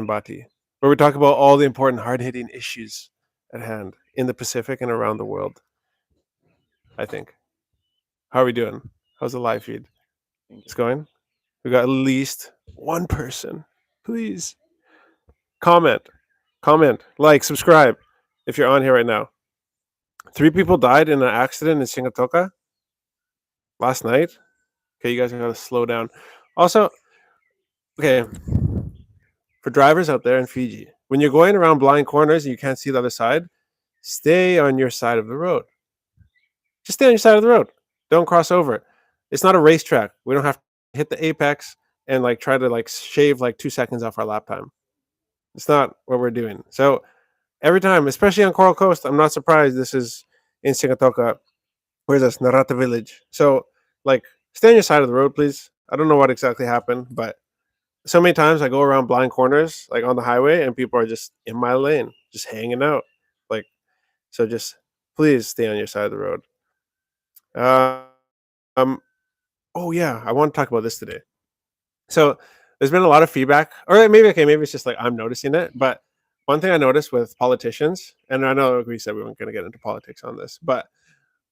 Bati, where we talk about all the important, hard-hitting issues at hand in the Pacific and around the world. I think. How are we doing? How's the live feed? Thank you. It's going. We got at least one person. Please comment, like, subscribe if you're on here right now. 3 people died in an accident in Singatoka last night. Okay, you guys gotta slow down. Also, okay, for drivers out there in Fiji, when you're going around blind corners and you can't see the other side, stay on your side of the road. Just stay on your side of the road. Don't cross over. It's not a racetrack. We don't have to hit the apex and like try to like shave like 2 seconds off our lap time. It's not what we're doing. So every time, especially on Coral Coast, I'm not surprised this is in Singatoka. Where's this? Narata Village. So like stay on your side of the road, please. I don't know what exactly happened, but so many times I go around blind corners like on the highway and people are just in my lane, just hanging out. Like so just please stay on your side of the road. Um oh yeah, I want to talk about this today. So there's been a lot of feedback, or maybe okay, maybe it's just like I'm noticing it. But one thing I noticed with politicians, and I know we said we weren't going to get into politics on this, but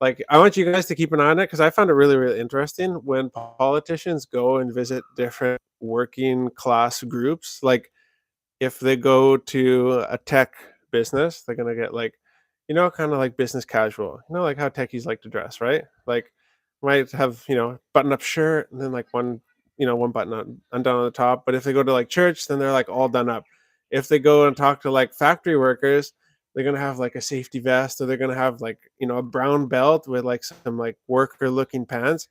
like I want you guys to keep an eye on it because I found it really, really interesting when politicians go and visit different working class groups. Like if they go to a tech business, they're gonna get like, kind of like business casual. Like how techies like to dress, right? Like might have button up shirt and then like one button undone on the top. But if they go to like church, then they're like all done up. If they go and talk to like factory workers, they're gonna have like a safety vest, or they're gonna have like a brown belt with like some like worker looking pants.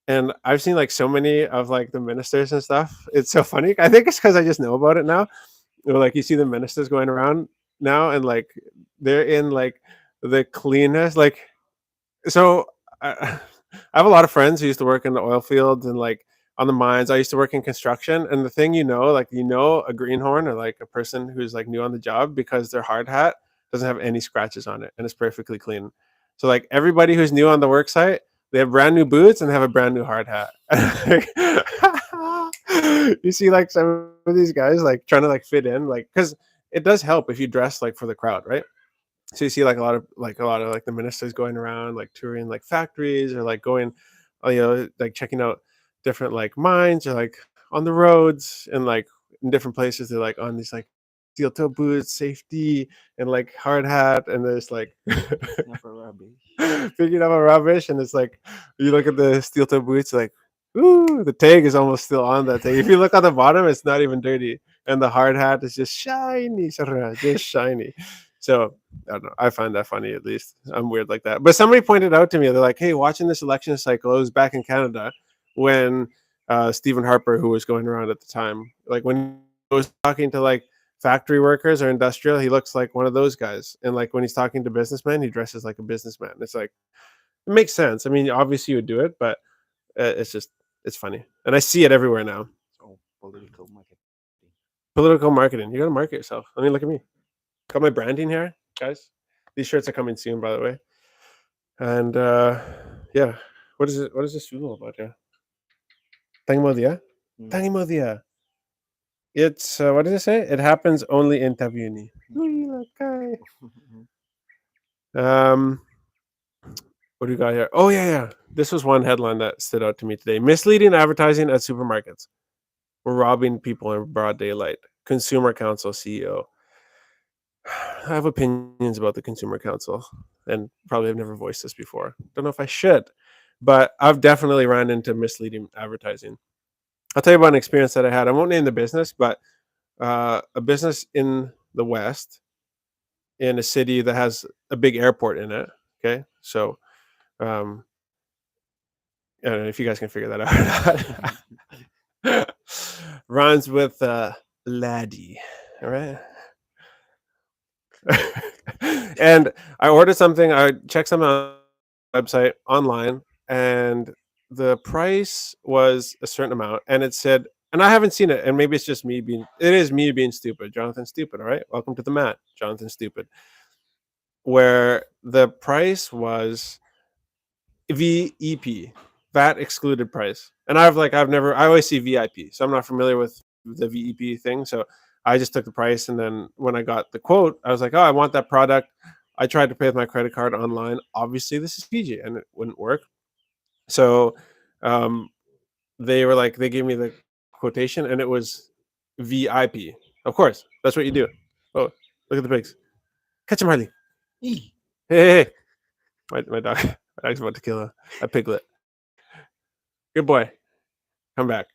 And I've seen like so many of like the ministers and stuff. It's so funny. I think it's because I just know about it now. Like you see the ministers going around now, and like they're in like the cleanest. Like so, I have a lot of friends who used to work in the oil fields and like on the mines. I used to work in construction, and the thing like a greenhorn or like a person who's like new on the job because their hard hat doesn't have any scratches on it and it's perfectly clean. So like everybody who's new on the work site, they have brand new boots and they have a brand new hard hat. You see like some of these guys like trying to like fit in, like because it does help if you dress like for the crowd, right? So you see like a lot of like the ministers going around like touring like factories or like going like checking out different like mines or like on the roads and like in different places. They're like on these like steel toe boots, safety, and like hard hat, and there's like Picking up a rubbish. picking up a rubbish. And it's like you look at the steel toe boots, like ooh, the tag is almost still on that tag. If you look on the bottom, it's not even dirty, and the hard hat is just shiny, just shiny. So I don't know. I find that funny. At least I'm weird like that. But somebody pointed out to me, they're like, "Hey, watching this election cycle, it was back in Canada when Stephen Harper, who was going around at the time, like when he was talking to like factory workers or industrial, he looks like one of those guys. And like when he's talking to businessmen, he dresses like a businessman. It's like it makes sense. I mean, obviously you would do it, but it's funny, and I see it everywhere now. Oh, political marketing. Political marketing. You got to market yourself. I mean, look at me. Got my branding here, guys. These shirts are coming soon, by the way. And yeah, what is it? What is this all about? Yeah, Tangi mo dia. Mm. Tangi mo dia. It's what does it say? It happens only in Tabiuni. Um, what do we got here? Oh yeah. This was one headline that stood out to me today: misleading advertising at supermarkets. We're robbing people in broad daylight. Consumer Council CEO. I have opinions about the Consumer Council, and probably have never voiced this before. Don't know if I should, but I've definitely ran into misleading advertising. I'll tell you about an experience that I had. I won't name the business, but a business in the West, in a city that has a big airport in it. Okay, so um, I don't know if you guys can figure that out. Rhymes with laddie. All right. And I ordered something. I checked something on the website online, and the price was a certain amount, and it said, and I haven't seen it, and maybe it's just me being. It is me being stupid, Jonathan. Stupid. All right. Welcome to the mat, Jonathan. Stupid. Where the price was VEP, VAT excluded price, and I've never. I always see VIP, so I'm not familiar with the VEP thing. So I just took the price, and then when I got the quote, I was like, oh, I want that product. I tried to pay with my credit card online. Obviously, this is Fiji, and it wouldn't work. So um, they were like, they gave me the quotation, and it was VIP. Of course, that's what you do. Oh, look at the pigs! Catch him, Harley! Eee. Hey! My dog, my dog's about to kill a piglet. Good boy, come back.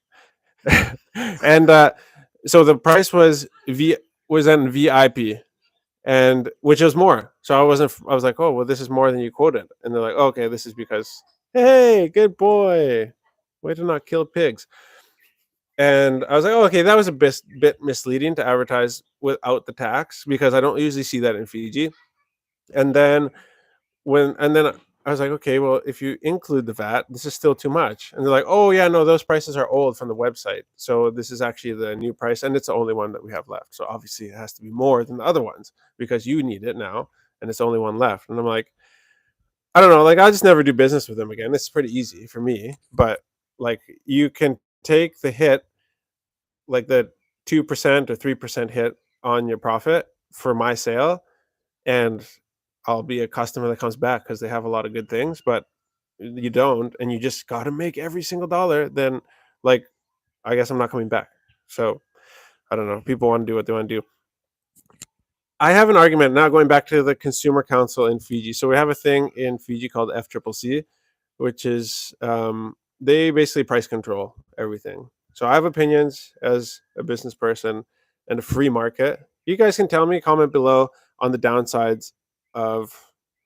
And so the price was then VIP, and which was more. So I was like, oh well, this is more than you quoted, and they're like, oh, okay, this is because hey, good boy, way to not kill pigs. And I was like, oh, okay, that was a bit misleading to advertise without the tax because I don't usually see that in Fiji. And then and then I was like, okay, well, if you include the VAT, this is still too much. And they're like, oh yeah, no, those prices are old from the website. So this is actually the new price, and it's the only one that we have left. So obviously it has to be more than the other ones because you need it now, and it's the only one left. And I'm like, I don't know, like I'll just never do business with them again. It's pretty easy for me, but like you can take the hit, like the 2% or 3% hit on your profit for my sale, and I'll be a customer that comes back because they have a lot of good things. But you don't, and you just got to make every single dollar, then like I guess I'm not coming back. So I don't know. People want to do what they want to do. I have an argument now going back to the Consumer Council in Fiji. So we have a thing in Fiji called FCCC, which is they basically price control everything. So I have opinions as a business person and a free market. You guys can tell me, comment below on the downsides of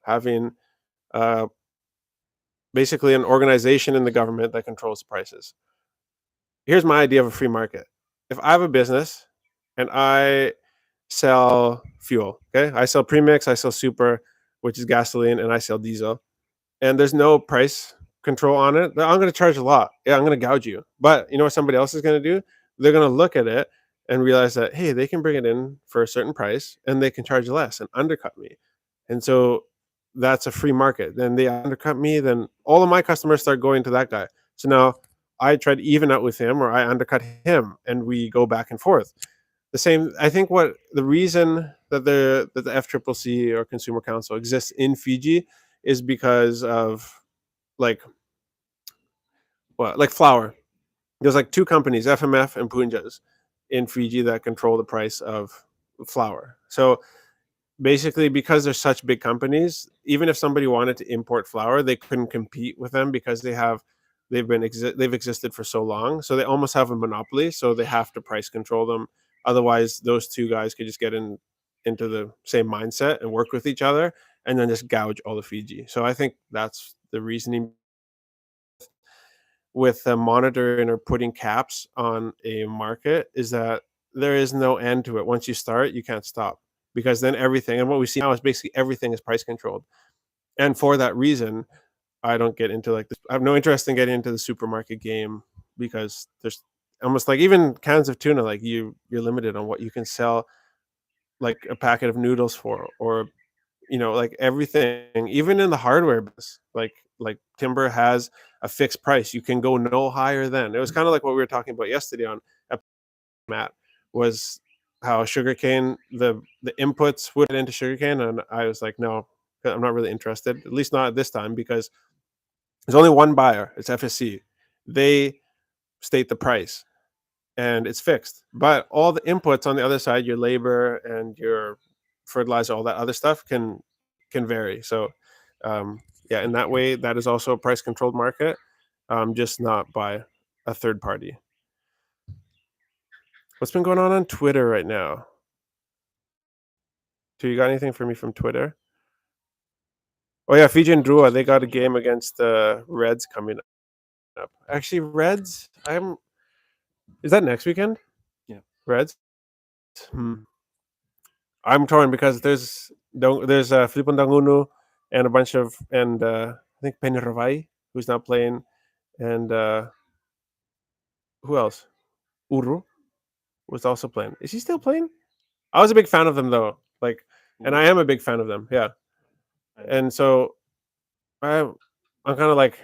having uh, basically an organization in the government that controls the prices. Here's my idea of a free market. If I have a business and I sell fuel, okay, I sell premix, I sell super, which is gasoline, and I sell diesel, and there's no price control on it, then I'm going to charge a lot. Yeah, I'm going to gouge you. But you know what somebody else is going to do? They're going to look at it and realize that, hey, they can bring it in for a certain price and they can charge less and undercut me. And so that's a free market. Then they undercut me, then all of my customers start going to that guy. So now I try to even out with him or I undercut him and we go back and forth. The same, I think what the reason that the FCCC or Consumer Council exists in Fiji is because of like what, like flour. There's like two companies, FMF and Punjas, in Fiji that control the price of flour. So basically, because they're such big companies, even if somebody wanted to import flour, they couldn't compete with them because they've existed for so long. So they almost have a monopoly. So they have to price control them. Otherwise, those two guys could just get into the same mindset and work with each other, and then just gouge all of Fiji. So I think that's the reasoning with monitoring or putting caps on a market is that there is no end to it. Once you start, you can't stop because then everything, and what we see now is basically everything is price controlled. And for that reason, I don't get into like this. I have no interest in getting into the supermarket game because there's almost like even cans of tuna, like you're limited on what you can sell like a packet of noodles for, or like everything, even in the hardware business, like timber has a fixed price. You can go no higher than. It was kind of like what we were talking about yesterday on Matt, was how sugarcane, the inputs would into sugarcane, and I was like, no, I'm not really interested, at least not at this time, because there's only one buyer. It's FSC. They state the price and it's fixed. But all the inputs on the other side, your labor and your fertilizer, all that other stuff can vary. So yeah, in that way, that is also a price controlled market, just not by a third party. What's been going on Twitter right now? Do you got anything for me from Twitter? Oh yeah, Fiji and Drua, they got a game against the Reds coming up. Actually, Reds, is that next weekend? Yeah. Reds. I'm torn because there's Filipon Dangunu and a bunch of, and I think Penny who's not playing, and who else? Uru was also playing. Is he still playing? I was a big fan of them though. Like, and I am a big fan of them. Yeah, and so I'm kind of like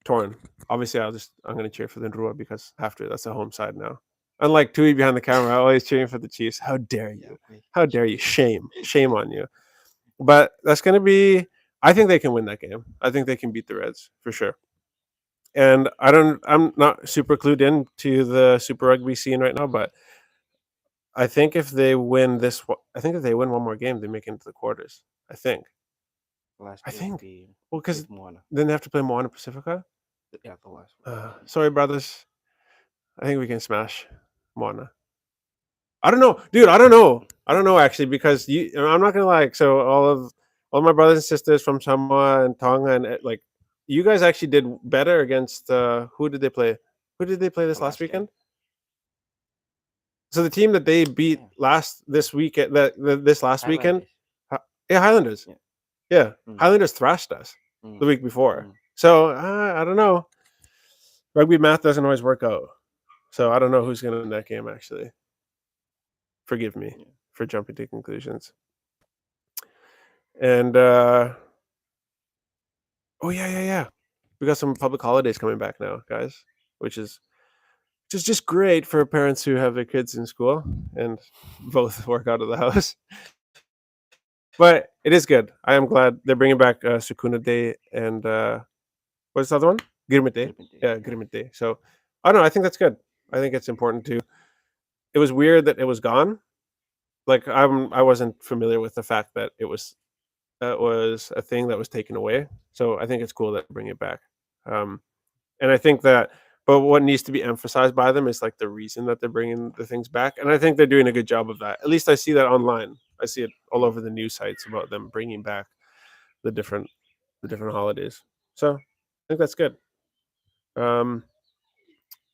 torn. Obviously, I'm gonna cheer for the Drua because I have to. That's the home side now. Unlike Tui behind the camera, always cheering for the Chiefs. How dare Yeah, you? we. How dare you? Shame on you. But that's going to be. I think they can win that game. I think they can beat the Reds for sure. And I don't. I'm not super clued in to the Super Rugby scene right now, but I think if they win this, I think if they win one more game, they make it into the quarters. I think. Last I game will think. be Well, because with Moana. then they have to play Moana Pacifica. Yeah, the last one. Sorry, brothers. I think we can smash Moana. I don't know, dude. I don't know. I don't know actually because I'm not gonna lie. So all my brothers and sisters from Samoa and Tonga and like, you guys actually did better against. Who did they play? Who did they play The this last last game. weekend? So the team that they beat Yeah. this weekend, this last weekend, Highlanders. yeah, Highlanders. Yeah. Yeah, Mm, Highlanders thrashed us the mm, week before. mm. So I don't know. Rugby math doesn't always work out. So I don't know who's gonna win that game. Actually, forgive me Yeah. for jumping to conclusions. And oh yeah. We got some public holidays coming back now, guys, which is just great for parents who have their kids in school and both work out of the house. But it is good. I am glad they're bringing back Sukuna Day and what's the other one? Girmit Day. Gripping day. Yeah, Girmit Day. So I don't know. I think that's good. I think it's important to. It was weird that it was gone. Like I wasn't familiar with the fact that it was a thing that was taken away. So I think it's cool that they bring it back. Um, and I think that, but what needs to be emphasized by them is like the reason that they're bringing the things back, and I think they're doing a good job of that. At least I see that online. I see it all over the news sites about them bringing back the different the different holidays. So I think that's good. Um,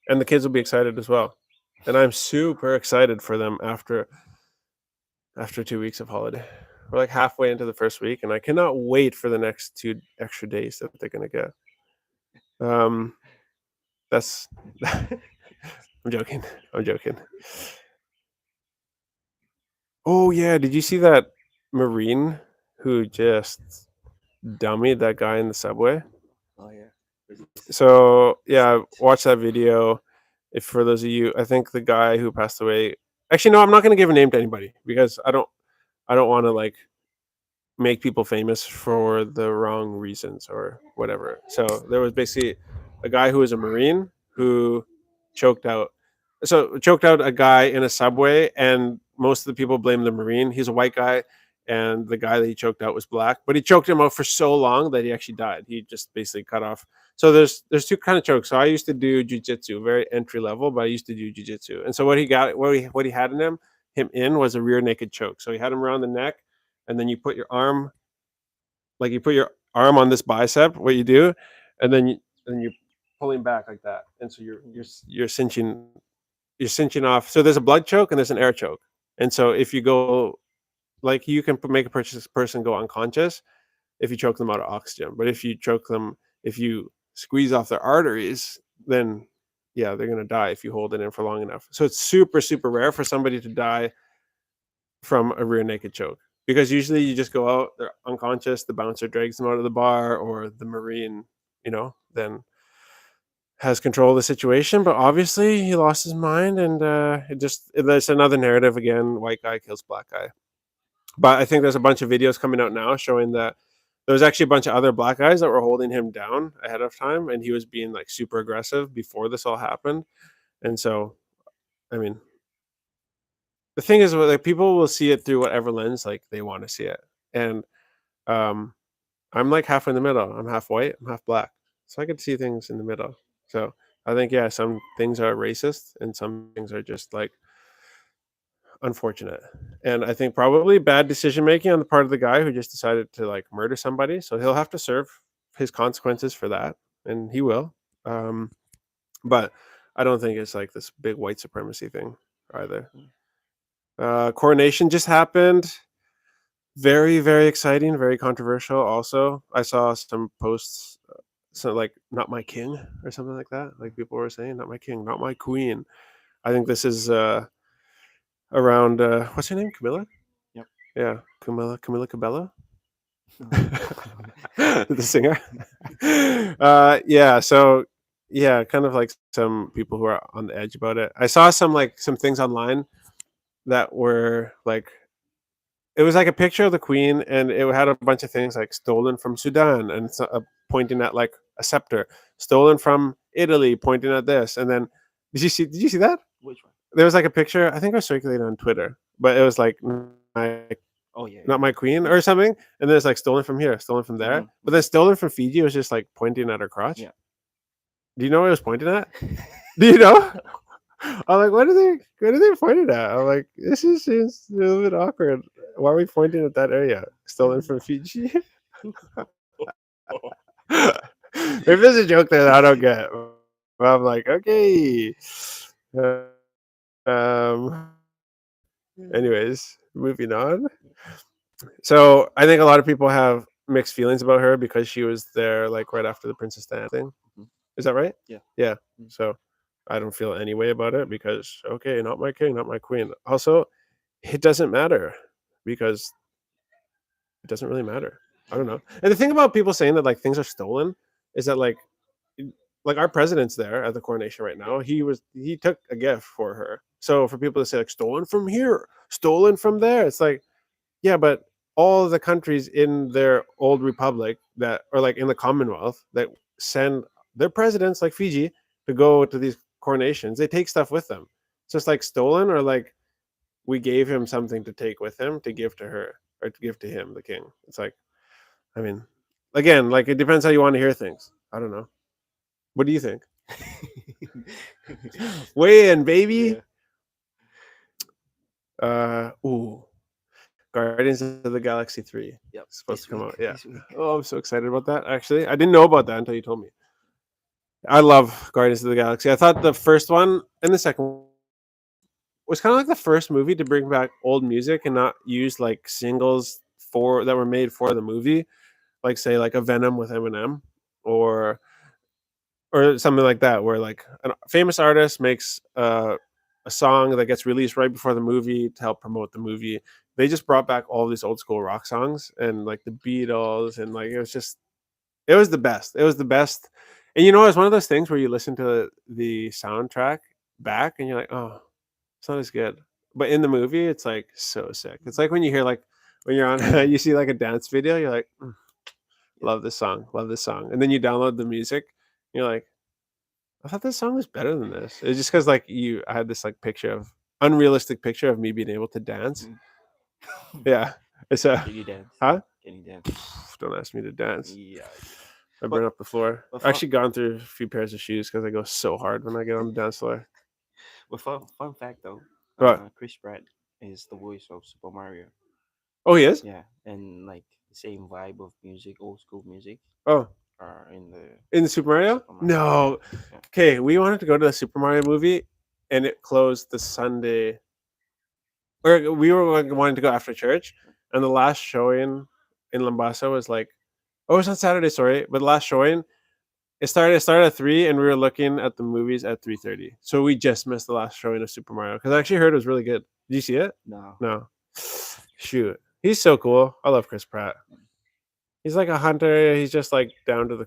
and the kids will be excited as well. And I'm super excited for them after 2 weeks of holiday. We're like halfway into the first week, and I cannot wait for the next 2 extra days that they're gonna get. Um, that's I'm joking. I'm joking. Oh yeah, did you see that Marine who just dummied that guy in the subway? Oh yeah. So yeah, watch that video. If for those of you, I think the guy who passed away. Actually, no, I'm not going to give a name to anybody because I don't want to like make people famous for the wrong reasons or whatever. So there was basically a guy who was a Marine who choked out. So choked out a guy in a subway, and most of the people blame the Marine. He's a white guy, and the guy that he choked out was black. But he choked him out for so long that he actually died. He just basically cut off. So there's two kind of chokes. So I used to do jujitsu, very entry level, but I used to do jujitsu. And so what he had in him in was a rear naked choke. So he had him around the neck, and then you put your arm, like you put your arm on this bicep, what you do, and then you pulling back like that, and so you're cinching off. So there's a blood choke and there's an air choke, and so if you go, like, you can make a person go unconscious if you choke them out of oxygen, but if you squeeze off their arteries, then yeah, they're gonna die if you hold it in for long enough. So it's super super rare for somebody to die from a rear naked choke, because usually you just go out, they're unconscious, the bouncer drags them out of the bar, or the Marine, then has control of the situation. But obviously he lost his mind, and there's another narrative again: white guy kills black guy. But I think there's a bunch of videos coming out now showing that there was actually a bunch of other black guys that were holding him down ahead of time, and he was being like super aggressive before this all happened. And so, I mean, the thing is, like, people will see it through whatever lens like they want to see it. And um I'm like halfway in the middle. I'm half white, I'm half black, so I can see things in the middle. So I think, yeah, some things are racist and some things are just like unfortunate. And I think probably bad decision making on the part of the guy who just decided to like murder somebody, so he'll have to serve his consequences for that, and he will. um but I don't think it's like this big white supremacy thing either. Coronation just happened. Very, very exciting, very controversial. Also, I saw some posts, so like "not my king" or something like that. Like people were saying, "Not my king, not my queen." I think this is around what's her name, Camilla? Yep. Yeah, Camilla Cabello, Oh. the singer. Yeah. So yeah, kind of like some people who are on the edge about it. I saw some things online that were like it was like a picture of the queen, and it had a bunch of things like stolen from Sudan, and it's pointing at like a scepter, stolen from Italy, pointing at this, and then did you see that? Which one? There was like a picture. I think it was circulated on Twitter, but it was like my Oh yeah, not yeah, my queen yeah. or something, and then it's like stolen from here, stolen from there, but then stolen from Fiji was just like pointing at her crotch. Yeah. Do you know what it was pointing at? Do you know? I'm like, what are they pointing at? I'm like, this is just a little bit awkward. Why are we pointing at that area? Stolen from Fiji? Maybe there's a joke there that I don't get. But I'm like, okay. Um. Anyways, moving on. So I think a lot of people have mixed feelings about her because she was there like right after the Princess Diana thing. Mhm. Is that right? Yeah. Yeah. Mm. So I don't feel any way about it because okay, not my king, not my queen. Also, it doesn't matter because it doesn't really matter. I don't know. And the thing about people saying that like things are stolen is that like our president's there at the coronation right now. He took a gift for her. So for people to say like stolen from here, stolen from there, it's like yeah, but all the countries in their old republic that or like in the Commonwealth that send their presidents like Fiji to go to these coronations, they take stuff with them. So it's like stolen or like we gave him something to take with him to give to her or to give to him, the king. It's like, I mean, again, like it depends how you want to hear things. I don't know. What do you think? Weigh in, baby. Yeah. Ooh, Guardians of the Galaxy 3 Yep. is supposed to This come week. out. Yeah. This week. Oh, I'm so excited about that. Actually, I didn't know about that until you told me. I love Guardians of the Galaxy. I thought the first one and the second one was kind of like the first movie to bring back old music and not use like singles for that were made for the movie, like say like a Venom with Eminem, or something like that, where like a famous artist makes a song that gets released right before the movie to help promote the movie. They just brought back all these old school rock songs and like the Beatles, and like it was the best. It was the best. And you know, it's one of those things where you listen to the soundtrack back and you're like, oh, it's not as good. But in the movie, it's like so sick. It's like when you hear like when you're on you see like a dance video, you're like, love this song. And then you download the music, you're like, I thought this song was better than this. It's just because like I had this like picture of unrealistic picture of me being able to dance. Yeah, it's a Can you dance? huh? Can you dance? Don't ask me to dance. Yeah. I burn up the floor. but I've actually gone through a few pairs of shoes because I go so hard when I get on the dance floor. But fun fact though, What? Chris Pratt is the voice of Super Mario. Oh, he is. Yeah, and like the same vibe of music, old school music, Oh, are in the in the Super Mario? Super Mario. No. Yeah. Okay, we wanted to go to the Super Mario movie, and it closed the Sunday. Or we were like, wanting to go after church, and the last showing in Lambasa was like, oh, it's on Saturday, sorry, but the last showing it started at 3, and we were looking at the movies at 3:30. So we just missed the last showing of Super Mario because I actually heard it was really good. Did you see it? No. No. Shoot, he's so cool. I love Chris Pratt. He's like a hunter. He's just like down to the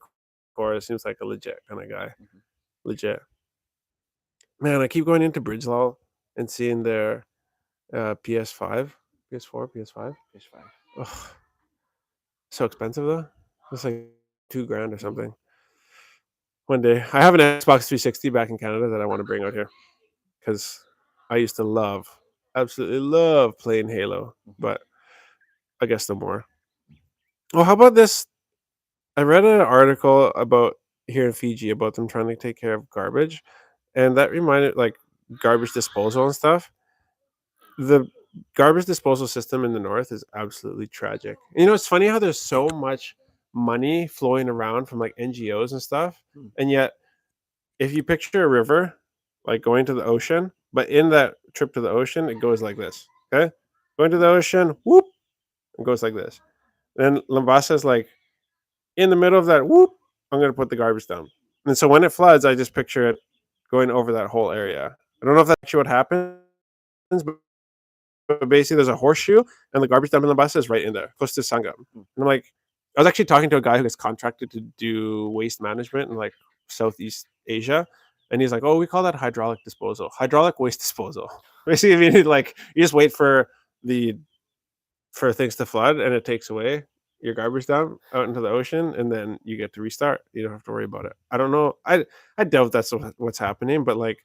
core. Seems like a legit kind of guy. Mhm. Legit. Man, I keep going into Bridgelaw and seeing their PS5, PS4, PS5. PS5. Ugh, so expensive though. It's like $2,000 or something. One day, I have an Xbox 360 back in Canada that I want to bring out here because I used to absolutely love playing Halo, but I guess no more. Oh, how about this? I read an article about here in Fiji about them trying to take care of garbage, and that reminded like garbage disposal and stuff. The garbage disposal system in the north is absolutely tragic. You know, it's funny how there's so much money flowing around from like NGOs and stuff, and yet if you picture a river like going to the ocean, but in that trip to the ocean, it goes like this. Okay, going to the ocean, whoop, it goes like this. Then Lambasa is like in the middle of that whoop. I'm gonna put the garbage down, and so when it floods, I just picture it going over that whole area. I don't know if that's actually what happens, but basically there's a horseshoe and the garbage dump in the bus is right in there, close to Sangam. And I was actually talking to a guy who gets contracted to do waste management in like southeast Asia, and he's like, "Oh, we call that hydraulic disposal, hydraulic waste disposal." Basically, if you like, you just wait the for things to flood, and it takes away your garbage dump out into the ocean, and then you get to restart. You don't have to worry about it. I don't know. I doubt that's what's happening, but like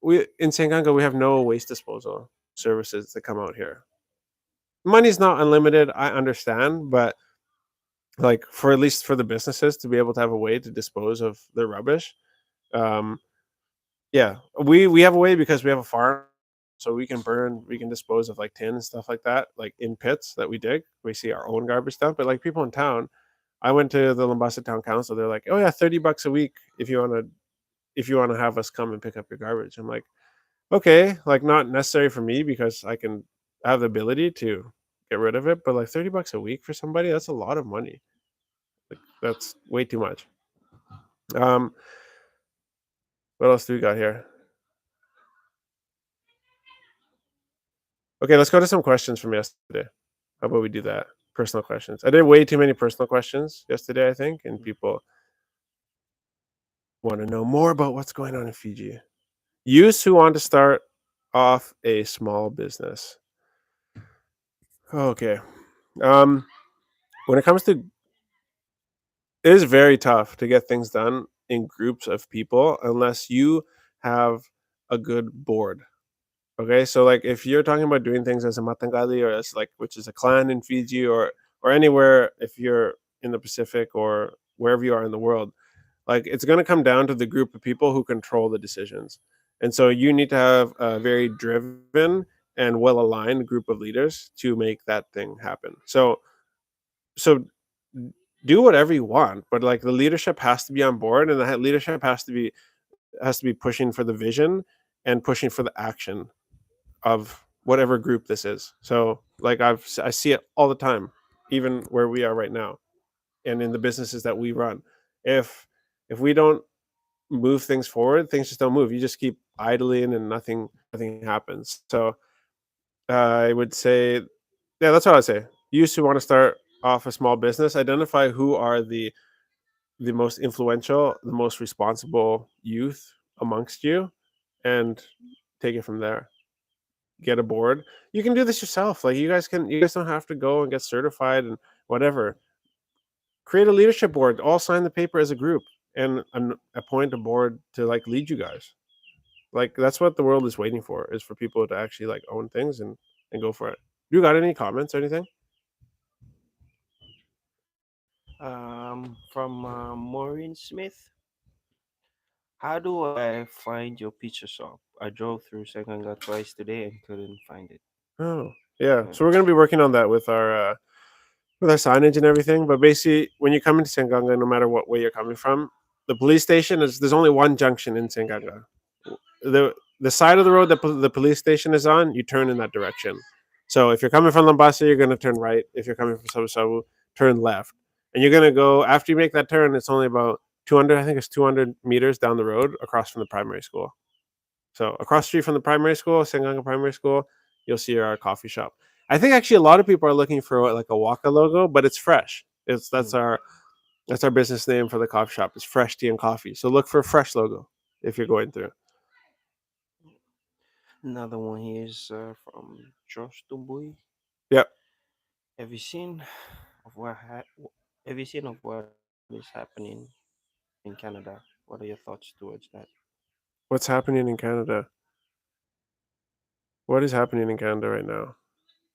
we in Sanganga, we have no waste disposal services that come out here. Money's not unlimited, I understand, but like for at least for the businesses to be able to have a way to dispose of their rubbish, um, yeah, we have a way because we have a farm, so we can dispose of like tin and stuff like that, like in pits that we dig. We see our own garbage dump, but like people in town, I went to the Limbasa Town Council. They're like, "Oh yeah, $30 a week if you want to have us come and pick up your garbage." I'm like, okay, like not necessary for me because I can have the ability to get rid of it, but like $30 a week for somebody, that's a lot of money. Like that's way too much. Um, what else do we got here? Okay, let's go to some questions from yesterday. How about we do that? Personal questions. I did way too many personal questions yesterday, I think, and people want to know more about what's going on in Fiji. Youths who want to start off a small business. Okay. Um, when it comes to it is very tough to get things done in groups of people unless you have a good board. Okay, so like if you're talking about doing things as a Matangali or as like which is a clan in Fiji or anywhere if you're in the Pacific or wherever you are in the world, like it's going to come down to the group of people who control the decisions. And so you need to have a very driven and well aligned group of leaders to make that thing happen. So do whatever you want, but like the leadership has to be on board, and the leadership has to be pushing for the vision and pushing for the action of whatever group this is. So like I see it all the time, even where we are right now, and in the businesses that we run. If if we don't move things forward, things just don't move. You just keep idling, and nothing happens. So I would say, yeah, that's what I'd say. You used to want to start off a small business. Identify who are the most influential, the most responsible youth amongst you, and take it from there. Get a board. You can do this yourself. Like you guys don't have to go and get certified and whatever. Create a leadership board. All sign the paper as a group and appoint a board to like lead you guys. Like that's what the world is waiting for is for people to actually like own things and go for it. You got any comments or anything? From Maureen Smith. How do I find your pizza shop? I drove through Sekanga twice today and couldn't find it. Oh, yeah. Yeah. So we're gonna be working on that with our signage and everything. But basically, when you come into Sanganga, no matter what way you're coming from, the police station is there's only one junction in Sanganga. The side of the road that the police station is on, you turn in that direction. So if you're coming from Lambasa, you're gonna turn right. If you're coming from Sabu Sabu, turn left. And you're gonna go after you make that turn. It's only about 200. I think it's 200 meters down the road across from the primary school. So across the street from the primary school, Sanganga Primary School, you'll see our coffee shop. I think actually a lot of people are looking for like a Waka logo, but it's fresh. It's Mm. that's our business name for the coffee shop. It's Fresh Tea and Coffee. So look for a fresh logo if you're going through. Another one here is from Josh Tumbuy. Yep. Have you seen of have you seen of what is happening in Canada? What are your thoughts towards that? What's happening in Canada? What is happening in Canada right now?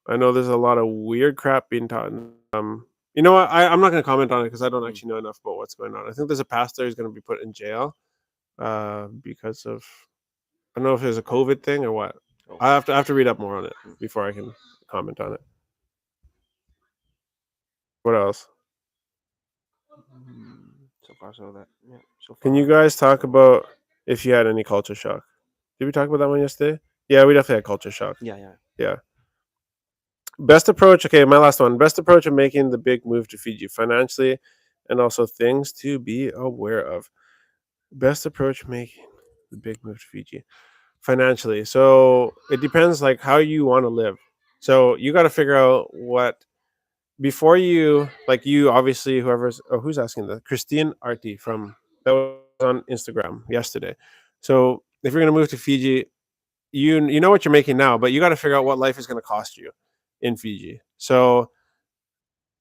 I know there's a lot of weird crap being taught. You know what? I'm not going to comment on it because I don't Mm. actually know enough about what's going on. I think there's a pastor who's going to be put in jail because of I don't know if there's a COVID thing or what. Oh. I have to read up more on it Mm. before I can comment on it. What else? So far, so that. Yeah. So Can you far. guys talk about if you had any culture shock? Did we talk about that one yesterday? Yeah, we definitely had culture shock. Yeah, yeah. Yeah. Best approach. Okay, my last one. Best approach of making the big move to Fiji financially, and also things to be aware of. Best approach making the big move to Fiji financially. So it depends like how you want to live. So you got to figure out what before you like you obviously whoever's who's asking that Christine Arti from that on Instagram yesterday. So if you're going to move to Fiji, you know what you're making now, but you got to figure out what life is going to cost you in Fiji. So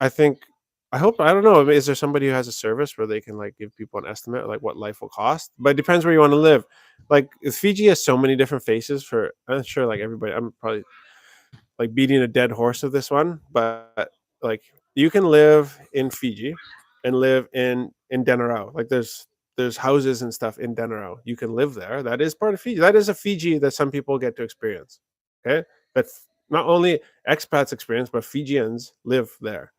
I think I hope I don't know. Is there somebody who has a service where they can like give people an estimate like what life will cost? But it depends where you want to live. Like Fiji has so many different faces for. I'm sure like everybody. I'm probably like beating a dead horse of this one, but like you can live in Fiji and live in Denarau. Like there's houses and stuff in Denarau. You can live there. That is part of Fiji. That is a Fiji that some people get to experience. Okay, that not only expats experience, but Fijians live there.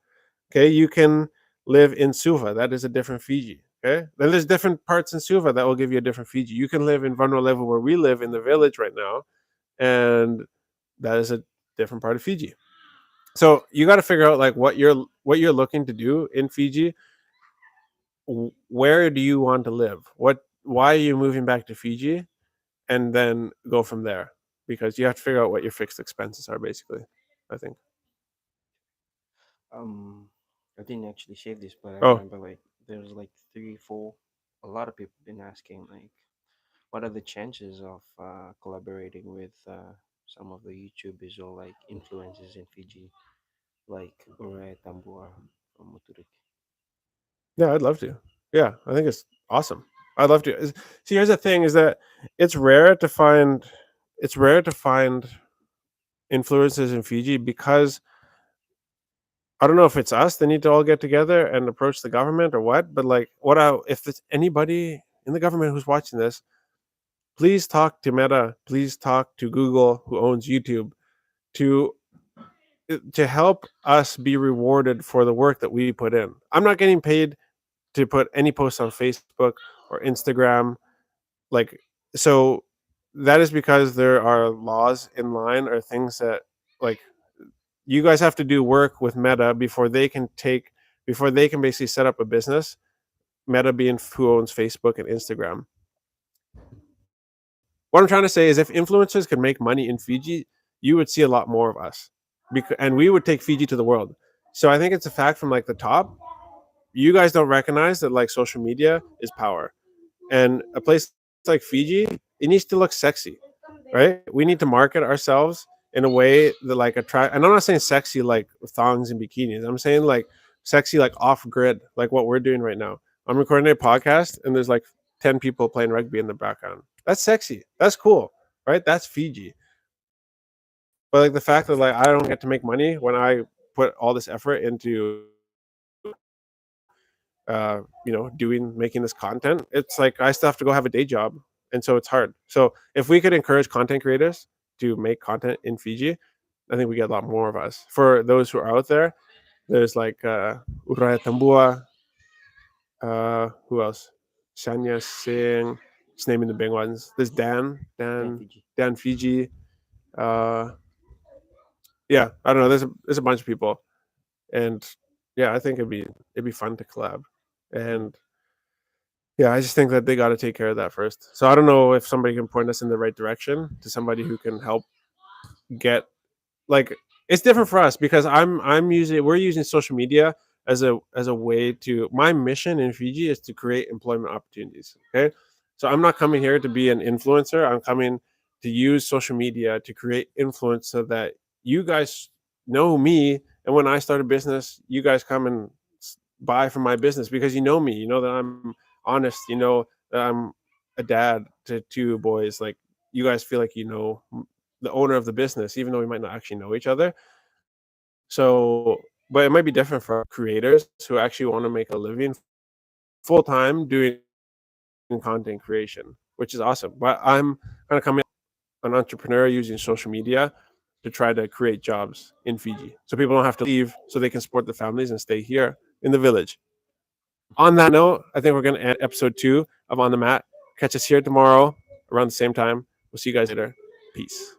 Okay, you can live in Suva. That is a different Fiji. Okay, then there's different parts in Suva that will give you a different Fiji. You can live in Vanuatu, where we live in the village right now, and that is a different part of Fiji. So you got to figure out like what you're looking to do in Fiji. Where do you want to live? Why are you moving back to Fiji? And then go from there, because you have to figure out what your fixed expenses are basically, I think. Um, I didn't actually save this, but I Oh, remember like there's like three, four. A lot of people been asking like, what are the chances of collaborating with some of the YouTubers or like influencers in Fiji, like Ure Tambua from Muturik? yeah, I'd love to. Yeah, I think it's awesome. I'd love to. See, here's the thing: is that it's rare to find it's rare to find influencers in Fiji, because I don't know if it's us that need to all get together and approach the government or what. But like, if there's anybody in the government who's watching this, please talk to Meta. Please talk to Google, who owns YouTube, to to help us be rewarded for the work that we put in. I'm not getting paid to put any posts on Facebook or Instagram. Like, so that is because there are laws in line, or things that like you guys have to do work with Meta before they can basically set up a business. Meta being who owns Facebook and Instagram. What I'm trying to say is, if influencers could make money in Fiji, you would see a lot more of us, and we would take Fiji to the world. So I think it's a fact from like the top. You guys don't recognize that like social media is power, and a place like Fiji, it needs to look sexy, right? We need to market ourselves in a way that like attract. And I'm not saying sexy like thongs and bikinis. I'm saying like sexy like off grid, like what we're doing right now. I'm recording a podcast, and there's like 10 people playing rugby in the background. That's sexy. That's cool, right? That's Fiji. But like the fact that like I don't get to make money when I put all this effort into making this content, it's like I still have to go have a day job, and so it's hard. So if we could encourage content creators to make content in Fiji, I think we get a lot more of us. For those who are out there, there's like Uraya Tambua, who else? Shanya Singh, just naming the big ones. There's Dan Fiji. Dan Fiji. Uh, yeah, I don't know. There's a bunch of people, and yeah, I think it'd be fun to collab. Mm. And yeah, I just think that they got to take care of that first. So I don't know if somebody can point us in the right direction to somebody who can help get like, it's different for us, because we're using social media as a way to. My mission in Fiji is to create employment opportunities. Okay, so I'm not coming here to be an influencer. I'm coming to use social media to create influence, so that you guys know me, and when I start a business, you guys come and buy from my business, because you know me. You know that I'm honest. You know that I'm a dad to two boys. Like, you guys feel like you know the owner of the business, even though we might not actually know each other. So, but it might be different for creators who actually want to make a living full time doing content creation, which is awesome. But I'm kind of coming an entrepreneur using social media to try to create jobs in Fiji, so people don't have to leave, so they can support their families and stay here in the village. On that note, I think we're going to end episode 2 of On the Mat. Catch us here tomorrow around the same time. We'll see you guys later. Peace.